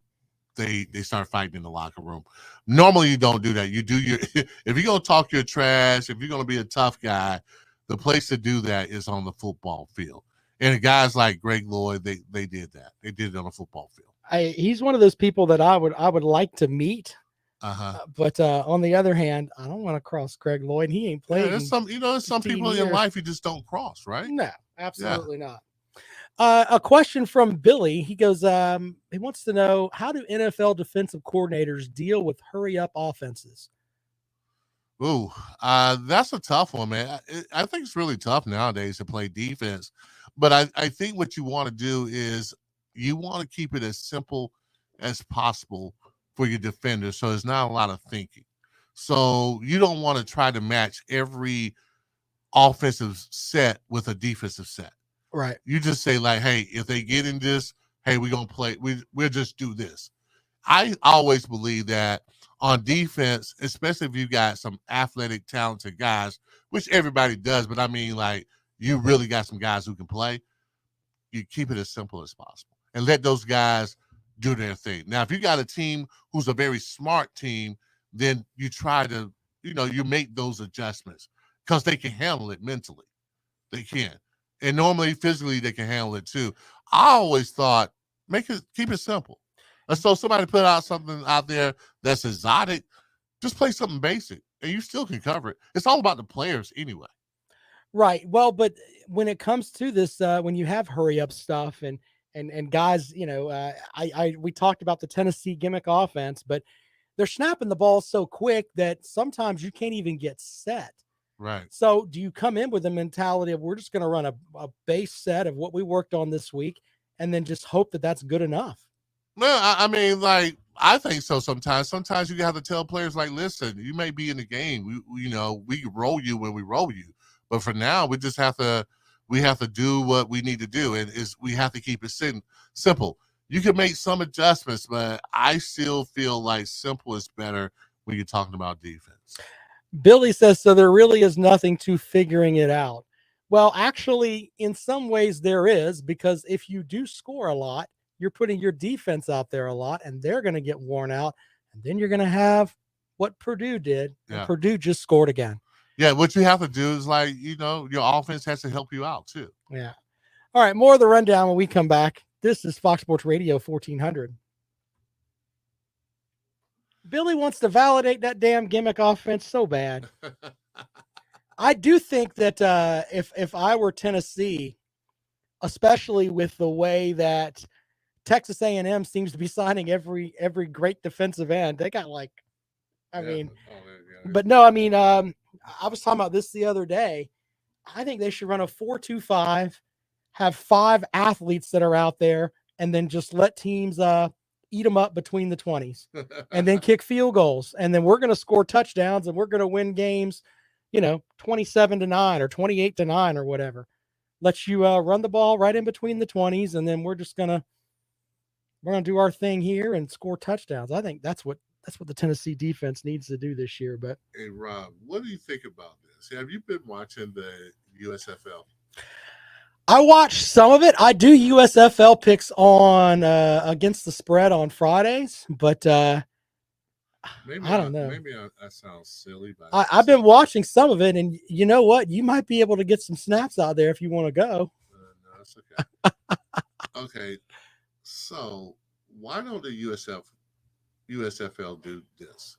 start fighting in the locker room. Normally you don't do that. You do if you're gonna talk your trash, if you're gonna be a tough guy, the place to do that is on the football field. And guys like Greg Lloyd, they did that. They did it on the football field. He's one of those people that I would like to meet. But on the other hand, I don't want to cross Greg Lloyd. He ain't played. Yeah, there's some people in life you just don't cross, right? No, absolutely not. A question from Billy. He goes, he wants to know, how do NFL defensive coordinators deal with hurry up offenses? Ooh, that's a tough one, man. I think it's really tough nowadays to play defense. But I think what you want to do is you want to keep it as simple as possible for your defenders, so there's not a lot of thinking. So you don't want to try to match every offensive set with a defensive set. Right. You just say, like, hey, if they get in this, hey, we're going to play. We'll just do this. I always believe that on defense, especially if you got some athletic, talented guys, which everybody does, but I mean, like, you really got some guys who can play, you keep it as simple as possible and let those guys do their thing. Now, if you got a team who's a very smart team, then you try to, you make those adjustments because they can handle it mentally. They can. And normally, physically, they can handle it too. I always thought, keep it simple. And so somebody put out something out there that's exotic, just play something basic, and you still can cover it. It's all about the players anyway. Right. Well, but when it comes to this, when you have hurry up stuff and guys, we talked about the Tennessee gimmick offense, but they're snapping the ball so quick that sometimes you can't even get set. Right. So do you come in with the mentality of, we're just going to run a base set of what we worked on this week and then just hope that that's good enough? No, I mean, like, I think so sometimes. Sometimes you have to tell players, like, listen, you may be in the game. We roll you when we roll you. But for now, we have to do what we need to do. And we have to keep it simple. You can make some adjustments, but I still feel like simple is better when you're talking about defense. Billy says, so there really is nothing to figuring it out. Well, actually, in some ways there is, because if you do score a lot, you're putting your defense out there a lot, and they're going to get worn out. And then you're going to have what Purdue did. Yeah. Purdue just scored again. Yeah, what you have to do is, like, your offense has to help you out too. Yeah. All right, more of the rundown when we come back. This is Fox Sports Radio 1400. Billy wants to validate that damn gimmick offense so bad. I do think that if I were Tennessee, especially with the way that Texas A&M seems to be signing every great defensive end, they got like, I mean, but no, I mean, I was talking about this the other day. I think they should run a 4-2-5, have 5 athletes that are out there, and then just let teams eat them up between the 20s, and then kick field goals, and then we're going to score touchdowns, and we're going to win games, 27-9 or 28-9 or whatever. Let you run the ball right in between the 20s, and then we're gonna do our thing here and score touchdowns. I think that's what the Tennessee defense needs to do this year. But hey, Rob, what do you think about this? Have you been watching the USFL? I watched some of it. I do USFL picks on against the spread on Fridays, but maybe I don't know. Maybe I sound silly, but I've been watching some of it, and you know what? You might be able to get some snaps out there if you want to go. No, that's okay. Okay, so why don't the USFL do this?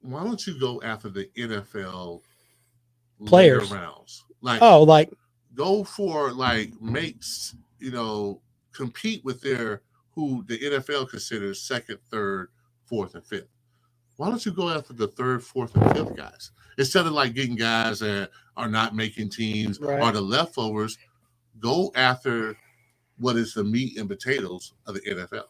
Why don't you go after the NFL players rounds? Like go for makes compete with who the NFL considers second, third, fourth, and fifth. Why don't you go after the third, fourth, and fifth guys instead of getting guys that are not making teams or the leftovers? Go after what is the meat and potatoes of the NFL.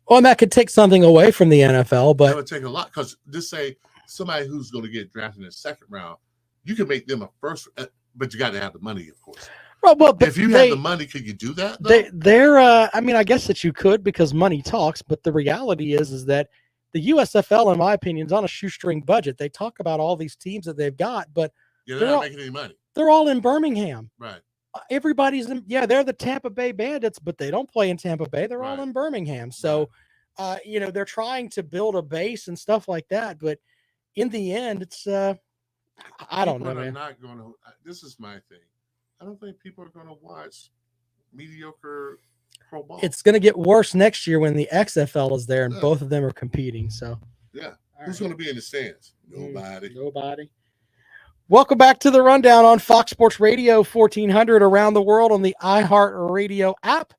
Well, and that could take something away from the NFL, but that would take a lot, because just say somebody who's going to get drafted in the second round, you can make them a first, but you got to have the money, of course. Well, if you have the money, could you do that? They're I mean, I guess that you could, because money talks, but the reality is that the USFL, in my opinion, is on a shoestring budget. They talk about all these teams that they've got, but they're not making any money. They're all in Birmingham. Right. Everybody's in, they're the Tampa Bay Bandits, but they don't play in Tampa Bay. They're all in Birmingham. So, they're trying to build a base and stuff like that. But in the end, it's, I don't know, man. Not going to, this is my thing. I don't think people are going to watch mediocre pro ball. It's going to get worse next year when the XFL is there and both of them are competing. So, who's going to be in the stands? Nobody. Welcome back to the Rundown on Fox Sports Radio 1400 around the world on the iHeart Radio app.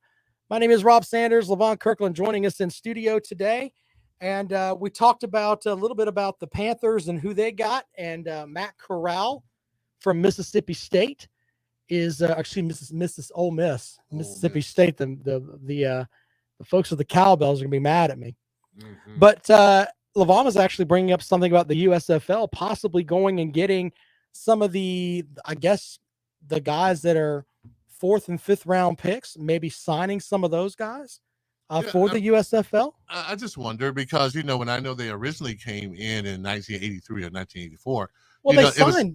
My name is Rob Sanders. LaVon Kirkland joining us in studio today. And we talked about a little bit about the Panthers and who they got. And Matt Corral from Mississippi State is Mrs. Ole Miss, Mississippi State. The folks with the cowbells are going to be mad at me. Mm-hmm. But LaVon was actually bringing up something about the USFL possibly going and getting some of the guys that are 4th and 5th round picks, maybe signing some of those guys for the USFL. I just wonder, because, when I know they originally came in 1983 or 1984. Well,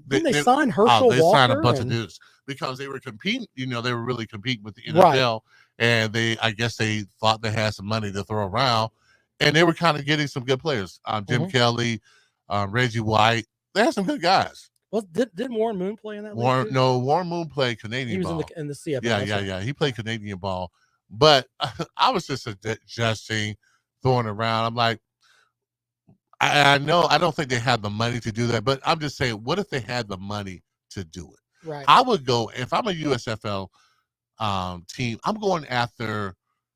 they signed Herschel Walker. They signed a bunch of dudes because they were competing. They were really competing with the NFL, and I guess they thought they had some money to throw around, and they were kind of getting some good players. Jim Kelly, Reggie White. They had some good guys. Well, didn't Warren Moon play in that league? Warren Moon played Canadian ball. He was in the CFL. Yeah. He played Canadian ball. But I was just suggesting throwing around. I'm like, I know I don't think they have the money to do that, but I'm just saying, what if they had the money to do it? Right. I would go, if I'm a USFL team, I'm going after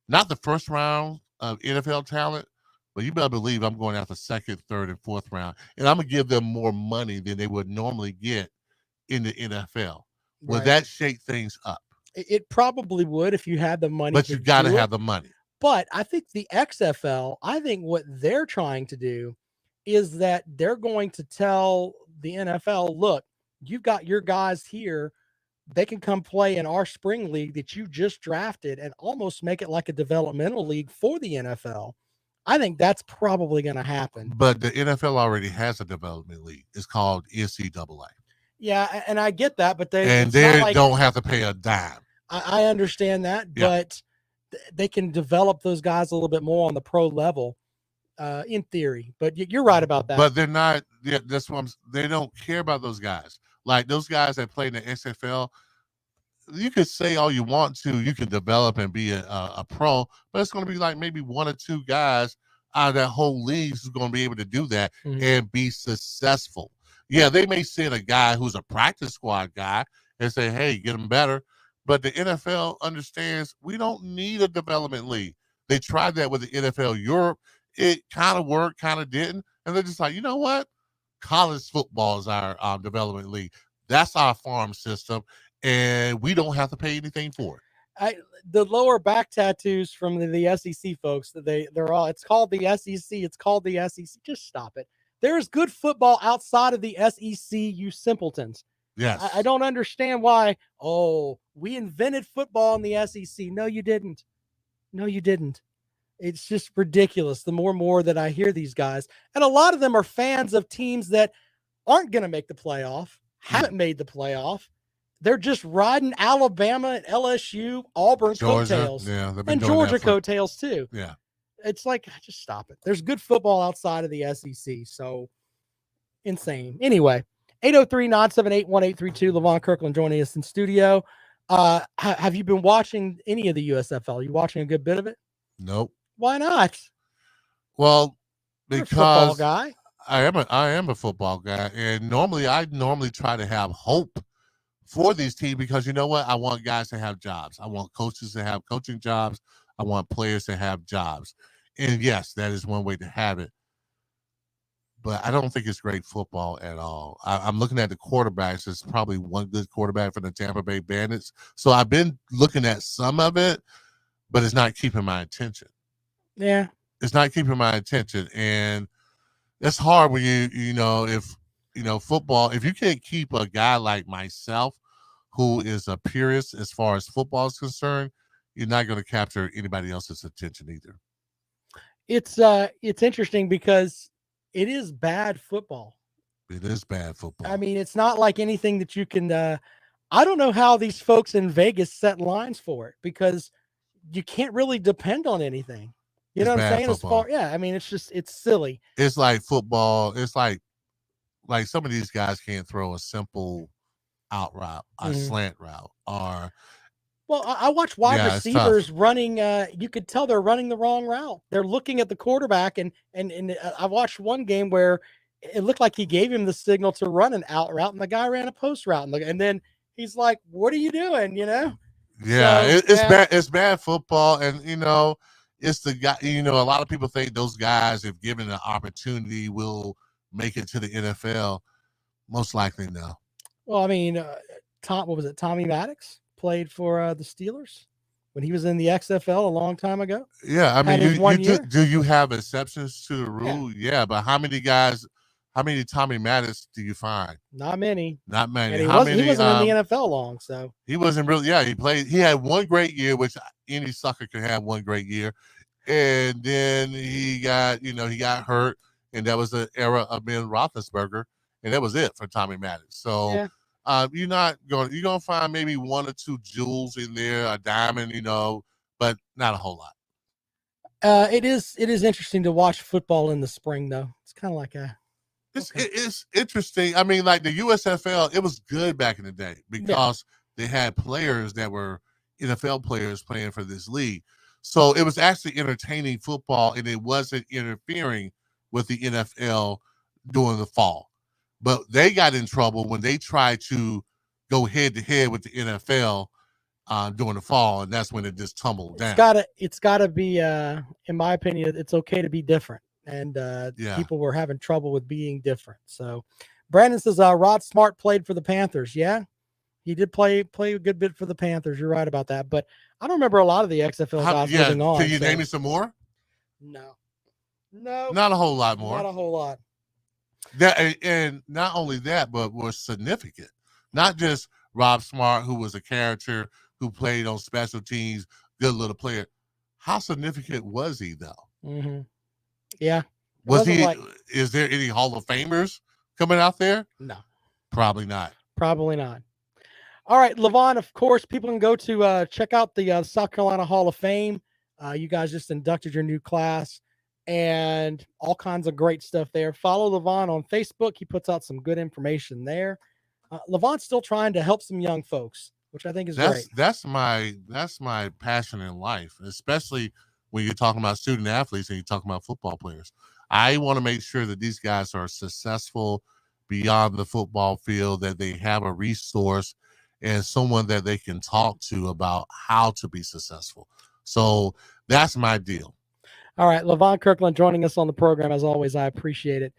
not the first round of NFL talent, but you better believe I'm going after 2nd, 3rd, and 4th round. And I'm going to give them more money than they would normally get in the NFL. Will that shake things up? It probably would if you had the money. But you got to have the money. But I think the XFL, what they're trying to do is that they're going to tell the NFL, look, you've got your guys here. They can come play in our spring league that you just drafted and almost make it like a developmental league for the NFL. I think that's probably going to happen. But the NFL already has a development league. It's called NCAA. Yeah, and I get that, but they don't have to pay a dime. I understand that, but they can develop those guys a little bit more on the pro level, in theory. But you're right about that. But they're not. Yeah, that's what they don't care about those guys. Like those guys that play in the XFL, you could say all you want to, you can develop and be a pro, but it's going to be like maybe one or two guys out of that whole league who's going to be able to do that and be successful. Yeah, they may send a guy who's a practice squad guy and say, hey, get him better. But the NFL understands we don't need a development league. They tried that with the NFL Europe. It kind of worked, kind of didn't. And they're just like, you know what? College football is our development league. That's our farm system, and we don't have to pay anything for it. The lower back tattoos from the SEC folks, they're all, it's called the SEC. It's called the SEC. Just stop it. There's good football outside of the SEC, you simpletons. Yes. I don't understand why, we invented football in the SEC. No, you didn't. No, you didn't. It's just ridiculous. The more that I hear these guys, and a lot of them are fans of teams that aren't going to make the playoff, haven't made the playoff. They're just riding Alabama and LSU, Auburn coattails, and Georgia coattails too. Yeah. It's like, just stop it. There's good football outside of the SEC. So insane. Anyway, 803-978-1832. LaVon Kirkland joining us in studio. Have you been watching any of the USFL? Are you watching a good bit of it? Nope. Why not? Well, You're a football because guy. I am a football guy, and I normally try to have hope for these teams because you know what? I want guys to have jobs. I want coaches to have coaching jobs. I want players to have jobs. And yes, that is one way to have it. But I don't think it's great football at all. I'm looking at the quarterbacks. There's probably one good quarterback for the Tampa Bay Bandits. So I've been looking at some of it, but it's not keeping my attention. Yeah. It's not keeping my attention. And it's hard when football, if you can't keep a guy like myself who is a purist as far as football is concerned, you're not going to capture anybody else's attention either. It's interesting because it is bad football. It is bad football. I mean, it's not like anything that you can I don't know how these folks in Vegas set lines for it because you can't really depend on anything. You know what I'm saying? Football. I mean, it's silly. It's like football. It's like some of these guys can't throw a simple out route, a slant route, or. Well, I watch wide receivers running. You could tell they're running the wrong route. They're looking at the quarterback, and I watched one game where it looked like he gave him the signal to run an out route, and the guy ran a post route, and then he's like, "What are you doing?" You know? Yeah, it's bad. It's bad football, and it's the guy. A lot of people think those guys, if given an opportunity, will make it to the NFL. Most likely, no. Well, I mean, Tommy Maddox played for the Steelers when he was in the XFL a long time ago. Yeah, I mean, do you have exceptions to the rule? Yeah, but how many Tommy Maddox do you find? Not many. Not many. He wasn't in the NFL long, so he wasn't really. Yeah, he played. He had one great year, which any sucker can have one great year, and then he got hurt, and that was the era of Ben Roethlisberger, and that was it for Tommy Maddox. So. Yeah. You're gonna find maybe one or two jewels in there, a diamond, but not a whole lot. It is interesting to watch football in the spring, though. It's kind of like it's interesting. I mean, like the USFL, it was good back in the day because they had players that were NFL players playing for this league. So it was actually entertaining football, and it wasn't interfering with the NFL during the fall. But they got in trouble when they tried to go head-to-head with the NFL during the fall, and that's when it just tumbled down. It's gotta be, in my opinion, it's okay to be different, and people were having trouble with being different. So, Brandon says Rod Smart played for the Panthers. Yeah, he did play a good bit for the Panthers. You're right about that, but I don't remember a lot of the XFL guys moving on. Can you name me some more? No, not a whole lot more. Not a whole lot. That, and not only that, but was significant. Not just Rob Smart, who was a character who played on special teams, good little player. How significant was he, though? Mm-hmm. Yeah. Was he? Is there any Hall of Famers coming out there? No. Probably not. Probably not. All right, LaVon, of course, people can go to check out the South Carolina Hall of Fame. You guys just inducted your new class. And all kinds of great stuff there. Follow LaVon on Facebook. He puts out some good information there. LaVon's still trying to help some young folks which I think is great. That's my passion in life, especially when you're talking about student athletes and you're talking about football players. I want to make sure that these guys are successful beyond the football field, that they have a resource and someone that they can talk to about how to be successful. So that's my deal. All right, Levon Kirkland joining us on the program. As always, I appreciate it.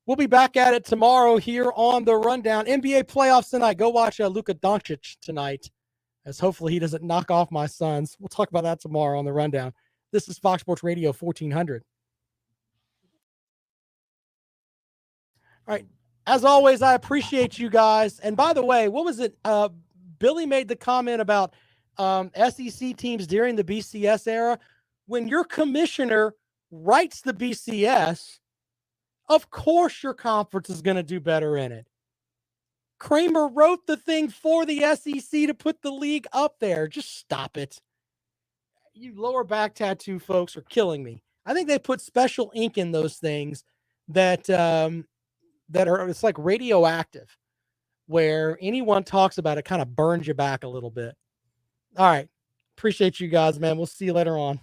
We'll be back at it tomorrow here on The Rundown. NBA playoffs tonight. Go watch Luka Doncic tonight, as hopefully he doesn't knock off my Suns. We'll talk about that tomorrow on The Rundown. This is Fox Sports Radio 1400. All right. As always, I appreciate you guys. And by the way, what was it? Billy made the comment about SEC teams during the BCS era. When your commissioner writes the BCS, of course your conference is going to do better in it. Kramer wrote the thing for the SEC to put the league up there. Just stop it. You lower back tattoo folks are killing me. I think they put special ink in those things that are, it's like radioactive, where anyone talks about it kind of burns you back a little bit. All right. Appreciate you guys, man. We'll see you later on.